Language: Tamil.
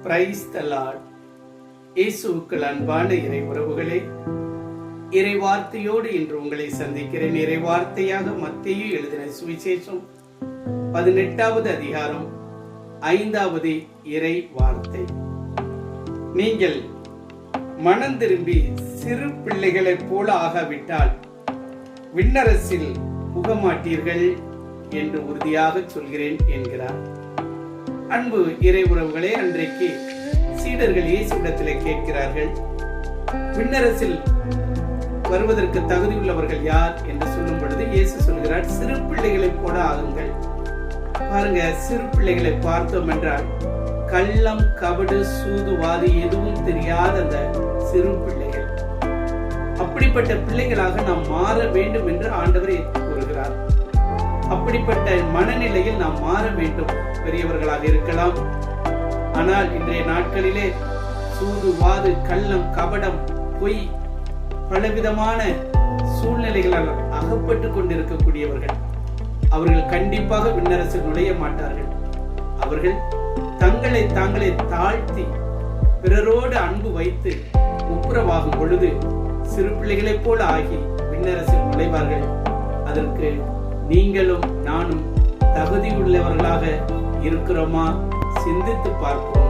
Praise the Lord. இயேசுவுக்குள் அன்பான இறை உறவுகளே, இறை வார்த்தையோடு இன்று உங்களை சந்திக்கிறேன். இறை வார்த்தையாக மத்தேயு எழுதின சுவிசேஷம் 18வது அதிகாரம் 5வது இறை வார்த்தை. நீங்கள் மனம் திரும்பி சிறு பிள்ளைகளைப் போல ஆகாவிட்டால் விண்ணரசில் புகமாட்டீர்கள் என்று உறுதியாக சொல்கிறேன் என்கிறார். அன்பு இறை உறவுகளே, அன்றைக்கு சீடர்கள் இயேசுவிடத்திலே கேட்கிறார்கள், விண்ணரசில் வருவதற்கு தகுதியுள்ளவர்கள் யார் என்று சொல்லும் பொழுது இயேசு சொல்கிறார், சிறு பிள்ளைகளை போல ஆகுங்கள். பாருங்க, சிறு பிள்ளைகளை பார்த்தோம் என்றால் கள்ளம், கபடு, சூதுவாது எதுவும் தெரியாத அந்த சிறு பிள்ளைகள். அப்படிப்பட்ட பிள்ளைகளாக நாம் மாற வேண்டும் என்று ஆண்டவர் கூறுகிறார். அப்படிப்பட்ட மனநிலையில் நாம் மாற வேண்டும். பெரியவர்களாக இருக்கலாம், ஆனால் இன்றைய நாட்களிலே சூதுவாது, கள்ளம், கபடம், பொய், பலவிதமான சூழ்நிலைகளால் அகப்பட்டு கொண்டிருக்கக்கூடியவர்கள், அவர்கள் கண்டிப்பாக விண்ணரசில் நுழைய மாட்டார்கள். அவர்கள் தங்களை தாங்களே தாழ்த்தி பிறரோடு அன்பு வைத்து ஒப்புரவாகும் பொழுது சிறு பிள்ளைகளைப் போல ஆகி விண்ணரசில் நுழைவார்கள். அதற்கு நீங்களும் நானும் தகுதியுள்ளவர்களாக இருக்கிறோமா? சிந்தித்து பார்ப்போம்.